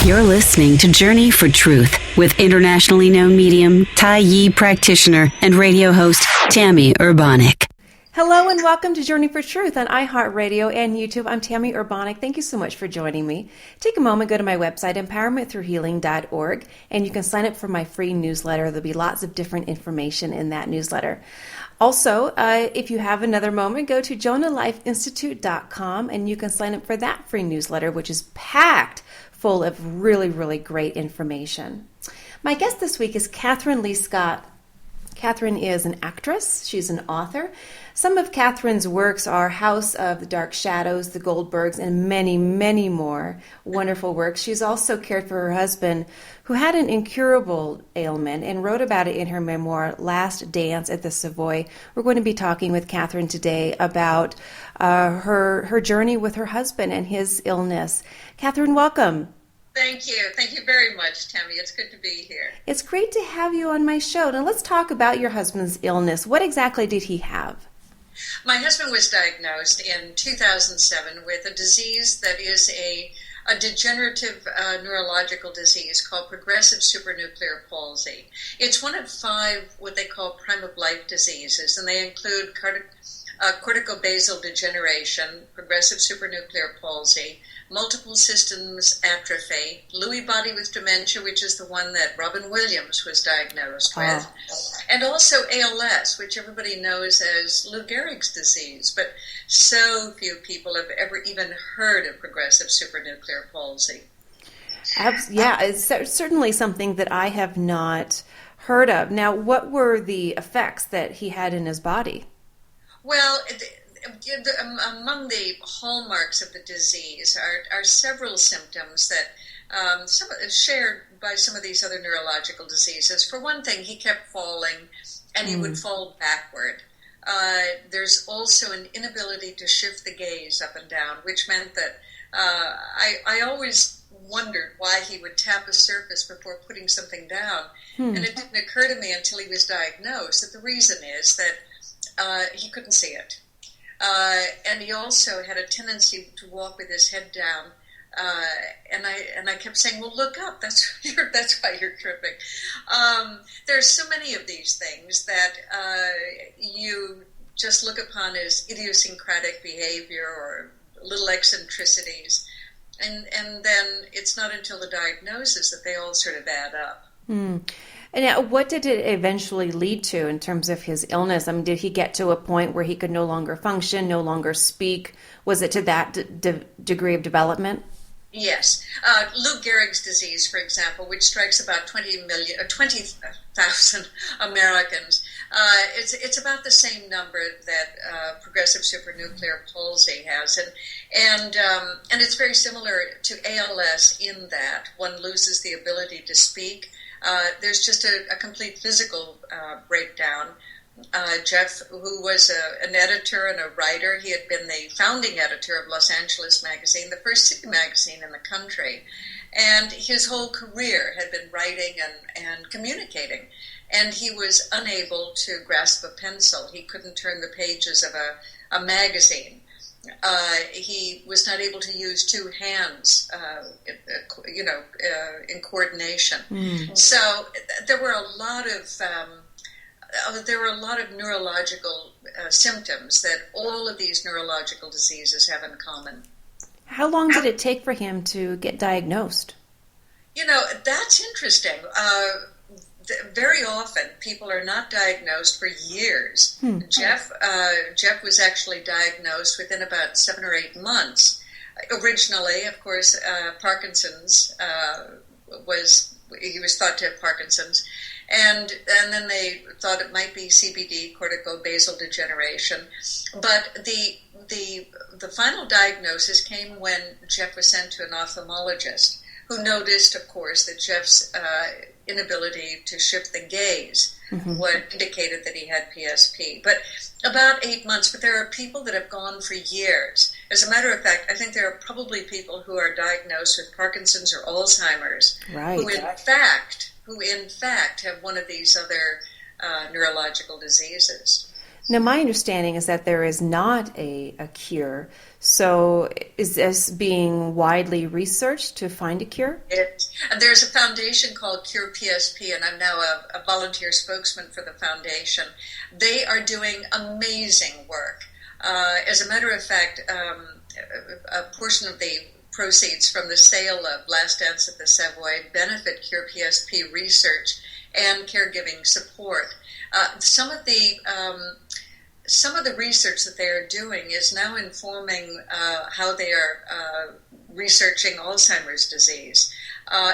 You're listening to Journey for Truth with internationally known medium, Tai Yi practitioner, and radio host Tammy Urbanic. Hello and welcome to Journey for Truth on iHeartRadio and YouTube. I'm Tammy Urbanic. Thank you so much for joining me. Take a moment, go to my website, empowermentthroughhealing.org, and you can sign up for my free newsletter. There'll be lots of different information in that newsletter. Also, if you have another moment, go to jonalifeinstitute.com and you can sign up for that free newsletter, which is packed full of really, really great information. My guest this week is Kathryn Leigh Scott. Kathryn is an actress. She's an author. Some of Kathryn's works are House of the Dark Shadows, The Goldbergs, and many, many more wonderful works. She's also cared for her husband, who had an incurable ailment, and wrote about it in her memoir, Last Dance at the Savoy. We're going to be talking with Kathryn today about her journey with her husband and his illness. Kathryn, welcome. Thank you. Thank you very much, Tammy. It's good to be here. It's great to have you on my show. Now let's talk about your husband's illness. What exactly did he have? My husband was diagnosed in 2007 with a disease that is a degenerative neurological disease called Progressive Supranuclear Palsy. It's one of 5 what they call prime of life diseases, and they include corticobasal degeneration, progressive supranuclear palsy, multiple systems atrophy, Lewy body with dementia, which is the one that Robin Williams was diagnosed with, and also ALS, which everybody knows as Lou Gehrig's disease, but so few people have ever even heard of progressive supranuclear palsy. Yeah, it's certainly something that I have not heard of. Now, what were the effects that he had in his body? Well, among the hallmarks of the disease are several symptoms that shared by some of these other neurological diseases. For one thing, he kept falling, and he would fall backward. There's also an inability to shift the gaze up and down, which meant that I always wondered why he would tap a surface before putting something down. And it didn't occur to me until he was diagnosed that the reason is that he couldn't see it. And he also had a tendency to walk with his head down. And I kept saying, well, look up. That's why you're tripping. There's so many of these things that you just look upon as idiosyncratic behavior or little eccentricities. And then it's not until the diagnosis that they all sort of add up. And what did it eventually lead to in terms of his illness? I mean, did he get to a point where he could no longer function, no longer speak? Was it to that degree of development? Yes. Lou Gehrig's disease, for example, which strikes about 20,000 Americans, it's about the same number that progressive supranuclear palsy has, and it's very similar to ALS in that one loses the ability to speak. There's just a complete physical breakdown. Jeff, who was an editor and a writer, he had been the founding editor of Los Angeles Magazine, the first city magazine in the country. And his whole career had been writing and communicating. And he was unable to grasp a pencil. He couldn't turn the pages of a magazine. He was not able to use 2 hands, in coordination. So there were a lot of neurological symptoms that all of these neurological diseases have in common. How long did it take for him to get diagnosed? That's interesting. Very often, people are not diagnosed for years. Jeff was actually diagnosed within about 7 or 8 months. Originally, of course, Parkinson's he was thought to have Parkinson's, and then they thought it might be CBD, corticobasal degeneration. But the final diagnosis came when Jeff was sent to an ophthalmologist, who noticed, of course, that Jeff's inability to shift the gaze what indicated that he had PSP. But about 8 months, but there are people that have gone for years. As a matter of fact, I think there are probably people who are diagnosed with Parkinson's or Alzheimer's who in fact have one of these other neurological diseases. Now, my understanding is that there is not a cure. So is this being widely researched to find a cure? And there's a foundation called Cure PSP, and I'm now a volunteer spokesman for the foundation. They are doing amazing work. As a matter of fact, a portion of the proceeds from the sale of Last Dance at the Savoy benefit Cure PSP research and caregiving support. Some of the research that they are doing is now informing how they are researching Alzheimer's disease.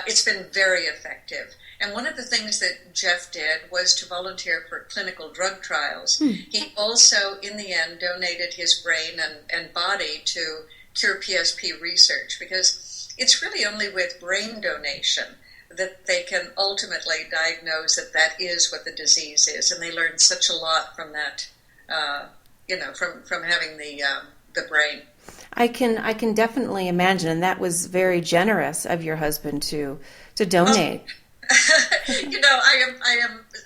It's been very effective. And one of the things that Jeff did was to volunteer for clinical drug trials. He also, in the end, donated his brain and body to Cure PSP research, because it's really only with brain donation that they can ultimately diagnose that is what the disease is. And they learned such a lot from that, from having the brain. I can definitely imagine, and that was very generous of your husband to donate. I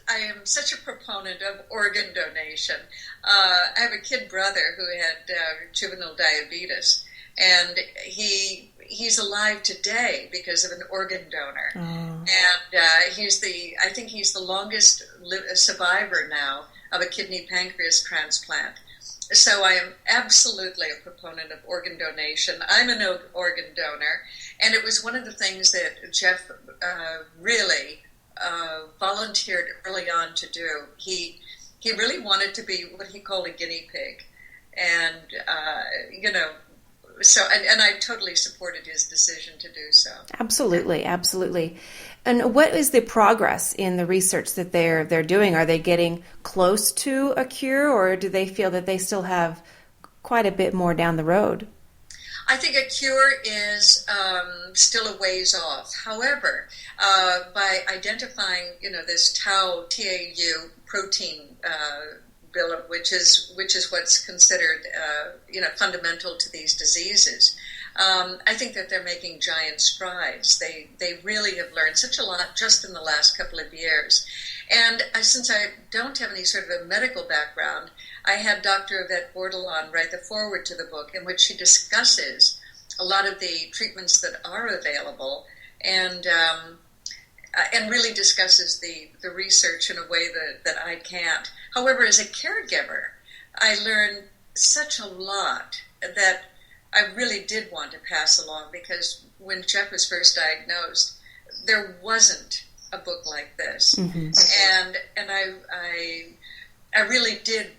am such a proponent of organ donation. I have a kid brother who had juvenile diabetes, and he's alive today because of an organ donor. And I think he's the longest survivor now of a kidney pancreas transplant. So I am absolutely a proponent of organ donation. I'm an organ donor, and it was one of the things that Jeff really volunteered early on to do. He really wanted to be what he called a guinea pig, and so I totally supported his decision to do so. Absolutely. And what is the progress in the research that they're doing? Are they getting close to a cure, or do they feel that they still have quite a bit more down the road? I think a cure is still a ways off. However, by identifying, this tau protein bill, which is what's considered, fundamental to these diseases, I think that they're making giant strides. They really have learned such a lot just in the last couple of years. And since I don't have any sort of a medical background, I had Dr. Yvette Bordelon write the foreword to the book, in which she discusses a lot of the treatments that are available, and really discusses the research in a way that I can't. However, as a caregiver, I learned such a lot that I really did want to pass along, because when Jeff was first diagnosed, there wasn't a book like this. And I really did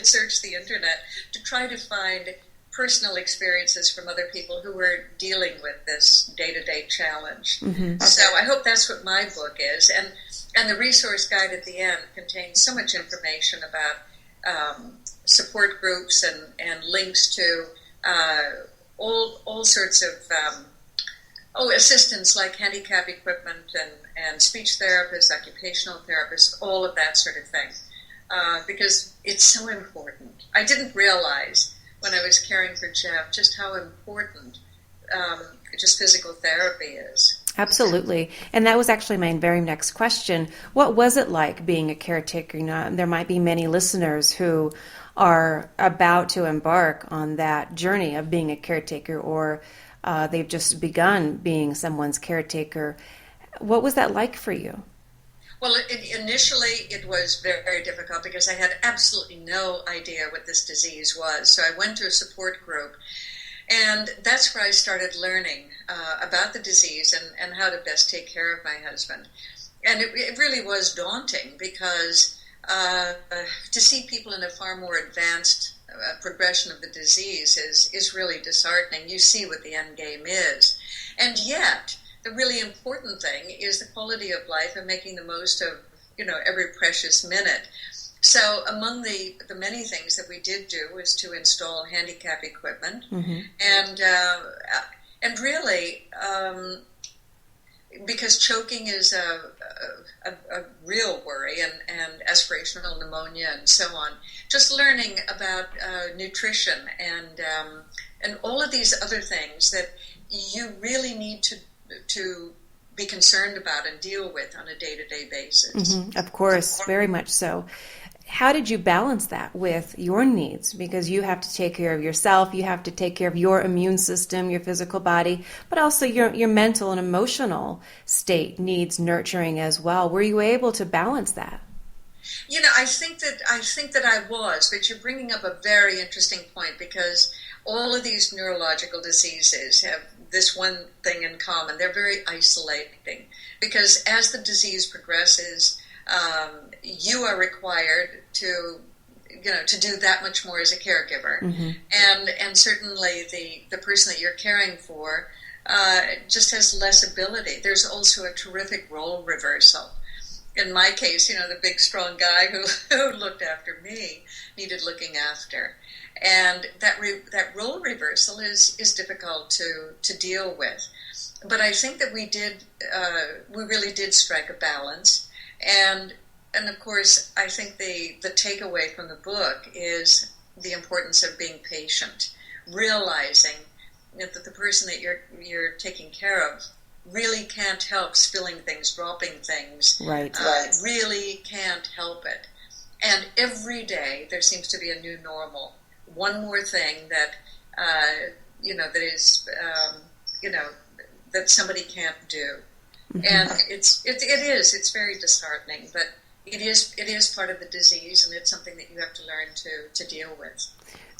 search the internet to try to find personal experiences from other people who were dealing with this day-to-day challenge. So I hope that's what my book is. And the resource guide at the end contains so much information about support groups and links to all sorts of assistance, like handicap equipment and speech therapists, occupational therapists, all of that sort of thing. Because it's so important. I didn't realize when I was caring for Jeff just how important just physical therapy is. Absolutely. And that was actually my very next question. What was it like being a caretaker? There might be many listeners who are about to embark on that journey of being a caretaker, or they've just begun being someone's caretaker. What was that like for you? Well, initially it was very, very difficult, because I had absolutely no idea what this disease was. So I went to a support group, and that's where I started learning about the disease and how to best take care of my husband. And it really was daunting, because to see people in a far more advanced progression of the disease is really disheartening. You see what the end game is. And yet, the really important thing is the quality of life and making the most of, every precious minute. So among the many things that we did do was to install handicap equipment, and really, because choking is a real worry, and aspirational pneumonia and so on, just learning about nutrition and all of these other things that you really need to be concerned about and deal with on a day-to-day basis. Of course, very much so. how did you balance that with your needs? Because you have to take care of yourself, you have to take care of your immune system, your physical body, but also your mental and emotional state needs nurturing as well. Were you able to balance that? I think that I was, but you're bringing up a very interesting point, because all of these neurological diseases have this one thing in common. They're very isolating, because as the disease progresses, you are required to do that much more as a caregiver. Mm-hmm. And certainly the person that you're caring for just has less ability. There's also a terrific role reversal. In my case, the big strong guy who looked after me needed looking after. And that role reversal is difficult to deal with. But I think that we really did strike a balance. And of course, I think the takeaway from the book is the importance of being patient, realizing that the person that you're taking care of really can't help spilling things, dropping things. Right. Really can't help it. And every day there seems to be a new normal. One more thing that that is that somebody can't do. Mm-hmm. And it's very disheartening, but it is part of the disease, and it's something that you have to learn to deal with.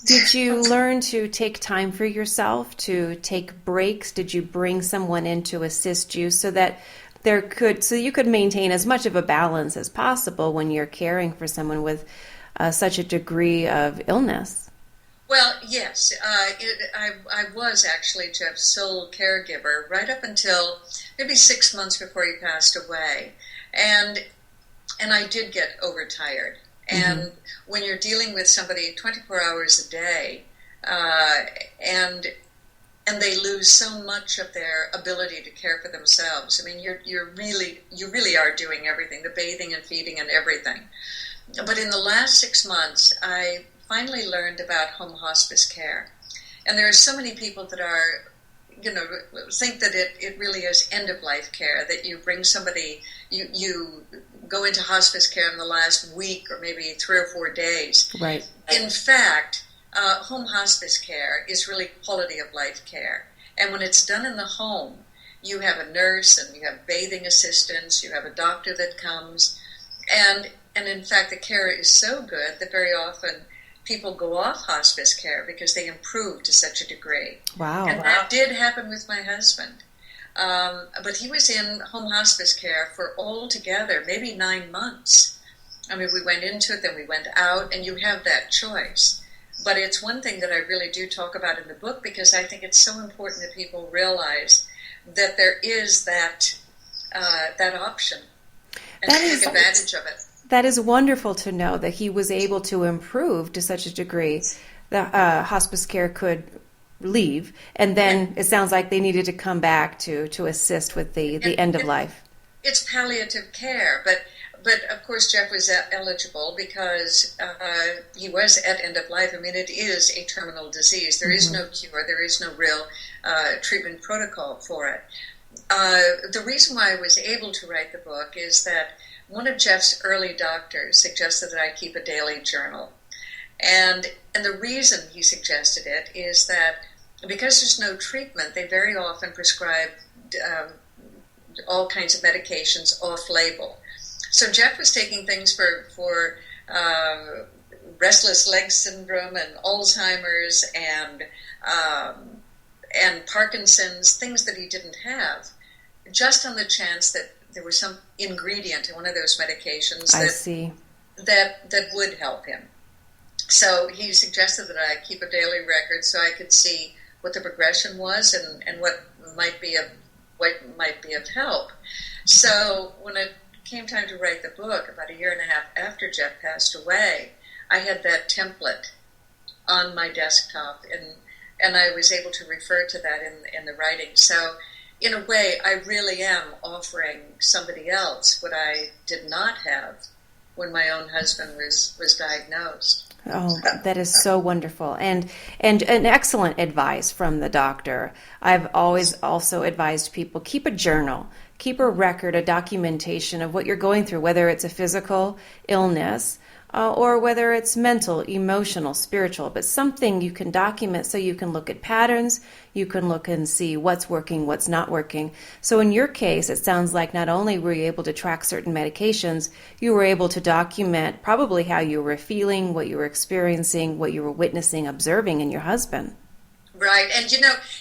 Did you learn to take time for yourself, to take breaks? Did you bring someone in to assist you so that you could maintain as much of a balance as possible when you're caring for someone with such a degree of illness? Well, yes. I was actually Jeff's sole caregiver right up until maybe 6 months before he passed away. And I did get overtired. And when you're dealing with somebody 24 hours a day, and they lose so much of their ability to care for themselves, I mean, you really are doing everything, the bathing and feeding and everything. But in the last 6 months, I finally learned about home hospice care, and there are so many people that are, think that it really is end of life care, that you bring somebody, you go into hospice care in the last week or maybe 3 or 4 days. Right. In fact, home hospice care is really quality of life care. And when it's done in the home, you have a nurse and you have bathing assistants, you have a doctor that comes. And in fact, the care is so good that very often people go off hospice care because they improve to such a degree. Wow. And that did happen with my husband. But he was in home hospice care for altogether maybe 9 months. I mean, we went into it, then we went out, and you have that choice. But it's one thing that I really do talk about in the book, because I think it's so important that people realize that there is that option, and take advantage of it. That is wonderful to know that he was able to improve to such a degree that hospice care could leave, and then it sounds like they needed to come back to assist with the end of life. It's palliative care, but of course Jeff was eligible because he was at end of life. I mean, it is a terminal disease. There is no cure. There is no real treatment protocol for it. The reason why I was able to write the book is that one of Jeff's early doctors suggested that I keep a daily journal. And the reason he suggested it is that because there's no treatment, they very often prescribe all kinds of medications off-label. So Jeff was taking things for restless leg syndrome and Alzheimer's and Parkinson's, things that he didn't have, just on the chance that there was some ingredient in one of those medications that would help him. So he suggested that I keep a daily record so I could see what the progression was and what might be of help. So when it came time to write the book, about 1.5 years after Jeff passed away, I had that template on my desktop, and I was able to refer to that in the writing. So in a way, I really am offering somebody else what I did not have when my own husband was diagnosed. Oh, that is so wonderful. And an excellent advice from the doctor. I've always also advised people, keep a journal, keep a record, a documentation of what you're going through, whether it's a physical illness or whether it's mental, emotional, spiritual, but something you can document so you can look at patterns, you can look and see what's working, what's not working. So in your case, it sounds like not only were you able to track certain medications, you were able to document probably how you were feeling, what you were experiencing, what you were witnessing, observing in your husband. Right. And,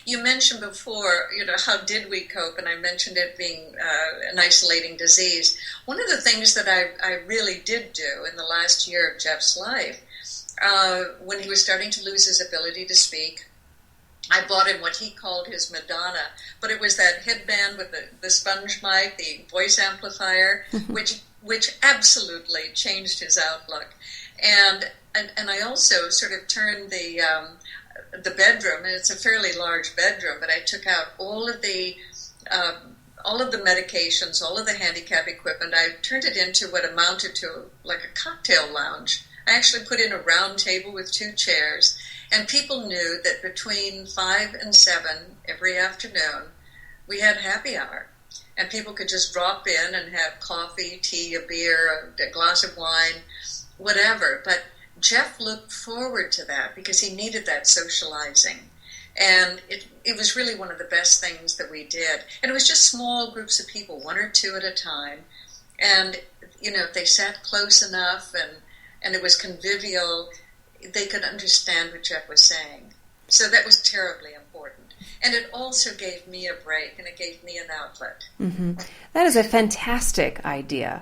you mentioned before, how did we cope? And I mentioned it being an isolating disease. One of the things that I really did do in the last year of Jeff's life, when he was starting to lose his ability to speak, I bought him what he called his Madonna, but it was that headband with the sponge mic, the voice amplifier, which absolutely changed his outlook. And I also sort of turned the bedroom, and it's a fairly large bedroom, but I took out all of the medications, all of the handicap equipment. I turned it into what amounted to like a cocktail lounge. I actually put in a round table with 2 chairs, and people knew that between 5 and 7 every afternoon, we had happy hour. And people could just drop in and have coffee, tea, a beer, a glass of wine, whatever. But Jeff looked forward to that because he needed that socializing. And it was really one of the best things that we did. And it was just small groups of people, 1 or 2 at a time. And, if they sat close enough and it was convivial, they could understand what Jeff was saying. So that was terribly important. And it also gave me a break, and it gave me an outlet. Mm-hmm. That is a fantastic idea.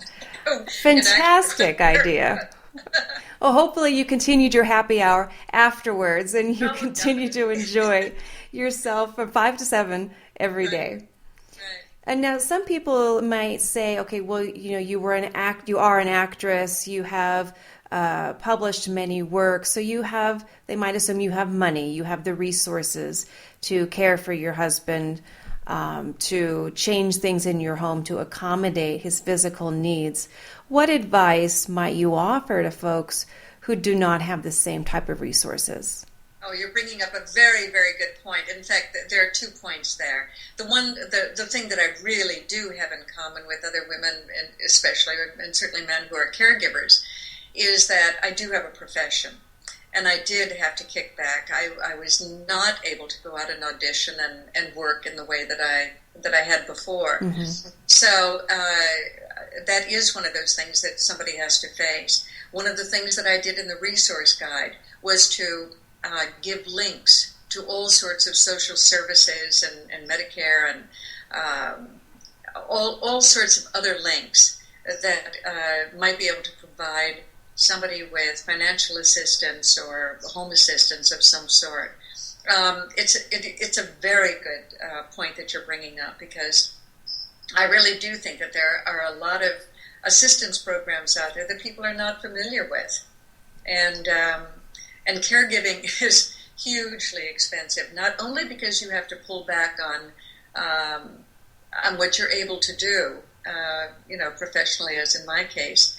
Fantastic idea. Well, hopefully you continued your happy hour afterwards, and you continue to enjoy yourself from 5 to 7 every day. Right. And now some people might say, okay, well, you are an actress, you have published many works, so they might assume you have money, you have the resources to care for your husband, to change things in your home to accommodate his physical needs. What advice might you offer to folks who do not have the same type of resources? Oh, you're bringing up a very, very good point. In fact, there are 2 points there. The thing that I really do have in common with other women, and especially, and certainly men who are caregivers, is that I do have a profession. And I did have to kick back. I was not able to go out and audition and work in the way that I had before. Mm-hmm. So that is one of those things that somebody has to face. One of the things that I did in the resource guide was to give links to all sorts of social services and Medicare and all sorts of other links that might be able to provide somebody with financial assistance or home assistance of some sort. It's a very good point that you're bringing up, because I really do think that there are a lot of assistance programs out there that people are not familiar with. And caregiving is hugely expensive, not only because you have to pull back on what you're able to do, professionally, as in my case,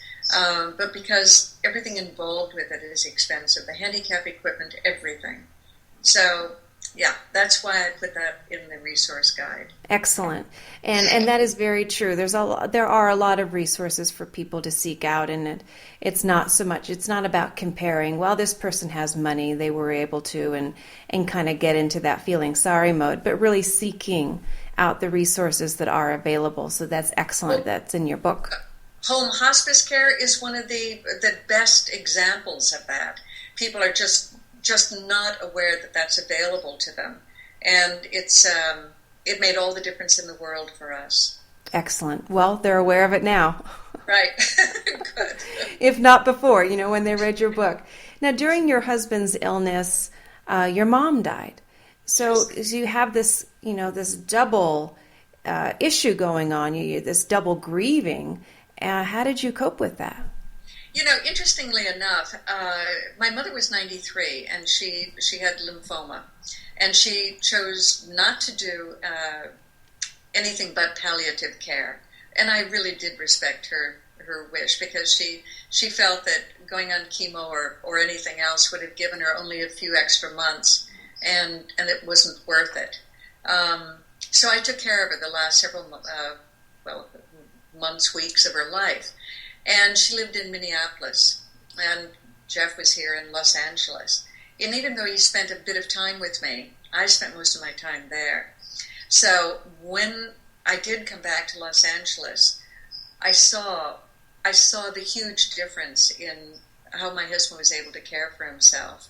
but because everything involved with it is expensive, the handicap equipment, everything. So, yeah, that's why I put that in the resource guide. Excellent. And that is very true. There are a lot of resources for people to seek out, and it's not about comparing, well, this person has money, they were able to, and kind of get into that feeling sorry mode, but really seeking out the resources that are available. So that's excellent. That's in your book. Home hospice care is one of the best examples of that. People are just not aware that that's available to them, and it made all the difference in the world for us. Excellent. Well, they're aware of it now. Right. Good. If not before, when they read your book. Now, during your husband's illness, your mom died. So you have this, this double issue going on, this double grieving. How did you cope with that? Interestingly enough, my mother was 93, and she had lymphoma, and she chose not to do anything but palliative care. And I really did respect her wish, because she felt that going on chemo or anything else would have given her only a few extra months, and it wasn't worth it. So I took care of her the last several months, weeks of her life. And she lived in Minneapolis. and Jeff was here in Los Angeles. And even though he spent a bit of time with me, I spent most of my time there. So when I did come back to Los Angeles, I saw the huge difference in how my husband was able to care for himself.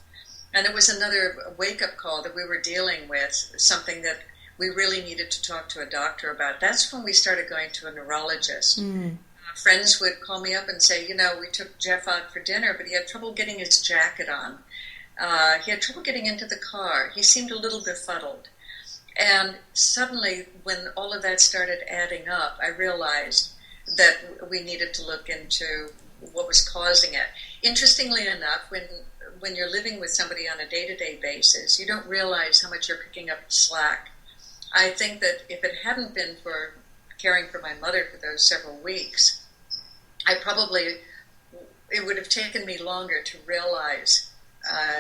And it was another wake-up call that we were dealing with, something that we really needed to talk to a doctor about. That's when we started going to a neurologist. Friends would call me up and say, we took Jeff out for dinner, but he had trouble getting his jacket on. He had trouble getting into the car. He seemed a little befuddled. And suddenly, when all of that started adding up, I realized that we needed to look into what was causing it. Interestingly enough, when you're living with somebody on a day-to-day basis, you don't realize how much you're picking up the slack. I think that if it hadn't been for caring for my mother for those several weeks, it would have taken me longer to realize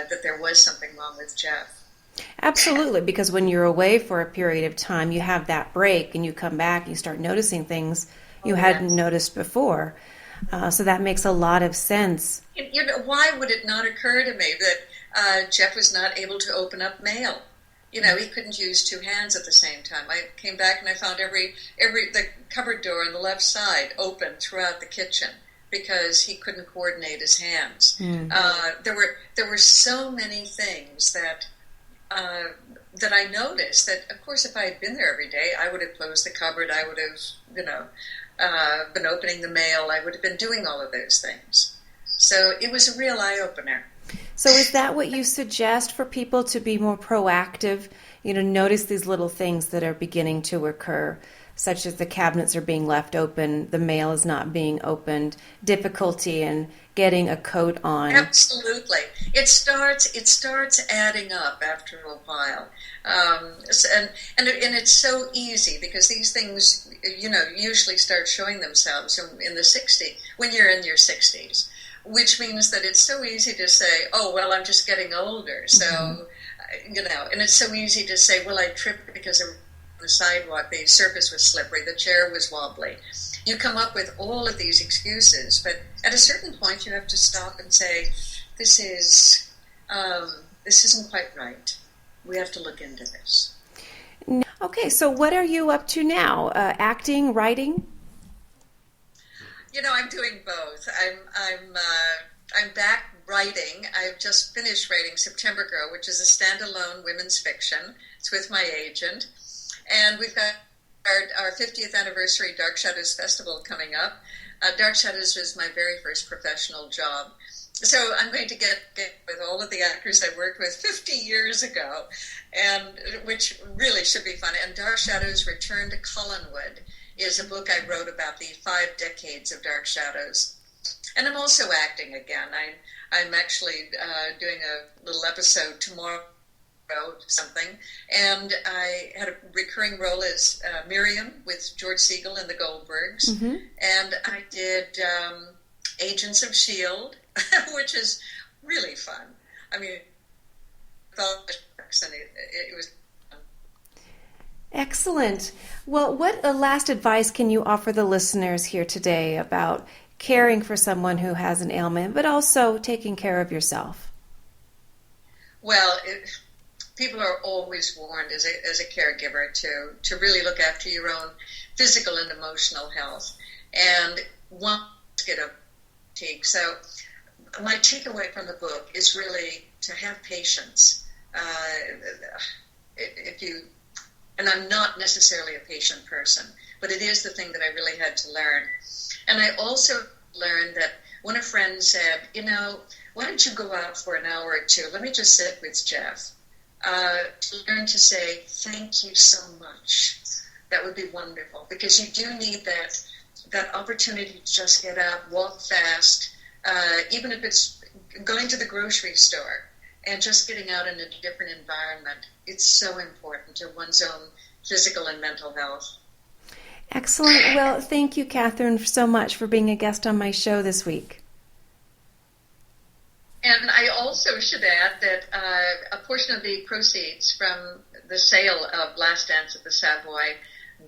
that there was something wrong with Jeff. Absolutely, because when you're away for a period of time, you have that break and you come back and you start noticing things you hadn't noticed before. So that makes a lot of sense. Why would it not occur to me that Jeff was not able to open up mail? He couldn't use two hands at the same time. I came back and I found the cupboard door on the left side open throughout the kitchen because he couldn't coordinate his hands. There were so many things that I noticed that, of course, if I had been there every day, I would have closed the cupboard. I would have, been opening the mail. I would have been doing all of those things. So it was a real eye-opener. So is that what you suggest for people, to be more proactive? Notice these little things that are beginning to occur, such as the cabinets are being left open, the mail is not being opened, difficulty in getting a coat on. Absolutely. It starts adding up after a while. And it's so easy because these things, usually start showing themselves in the 60s, when you're in your 60s. Which means that it's so easy to say, oh, well, I'm just getting older. So, and it's so easy to say, well, I tripped because on the sidewalk, the surface was slippery, the chair was wobbly. You come up with all of these excuses, but at a certain point, you have to stop and say, this isn't quite right. We have to look into this. Okay, so what are you up to now? Acting, writing? I'm doing both. I'm back writing. I've just finished writing September Girl, which is a standalone women's fiction. It's with my agent. And we've got our 50th anniversary Dark Shadows Festival coming up. Dark Shadows was my very first professional job. So I'm going to get with all of the actors I worked with 50 years ago, and which really should be fun. And Dark Shadows Return to Collinwood is a book I wrote about the 5 decades of Dark Shadows. And I'm also acting again. I'm actually doing a little episode tomorrow, something. And I had a recurring role as Miriam with George Segal and the Goldbergs. Mm-hmm. And I did Agents of S.H.I.E.L.D., which is really fun. I mean, and it was excellent. Well, what last advice can you offer the listeners here today about caring for someone who has an ailment, but also taking care of yourself? Well, people are always warned as a caregiver to really look after your own physical and emotional health. And one, get a fatigue. So my takeaway from the book is really to have patience. And I'm not necessarily a patient person, but it is the thing that I really had to learn. And I also learned that when a friend said, why don't you go out for an hour or two? Let me just sit with Jeff. To learn to say, thank you so much. That would be wonderful, because you do need that opportunity to just get out, walk fast, even if it's going to the grocery store and just getting out in a different environment. It's so important to one's own physical and mental health. Excellent. Well, thank you, Kathryn, so much for being a guest on my show this week. And I also should add that a portion of the proceeds from the sale of Last Dance at the Savoy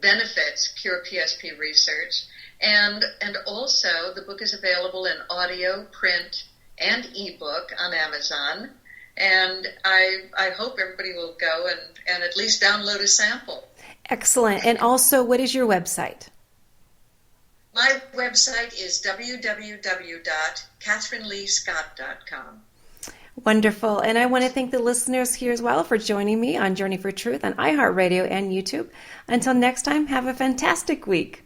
benefits Cure PSP research. And also the book is available in audio, print, and ebook on Amazon. And I hope everybody will go and at least download a sample. Excellent. And also, what is your website? My website is www.kathrynleightscott.com. Wonderful. And I want to thank the listeners here as well for joining me on Journey for Truth on iHeartRadio and YouTube. Until next time, have a fantastic week.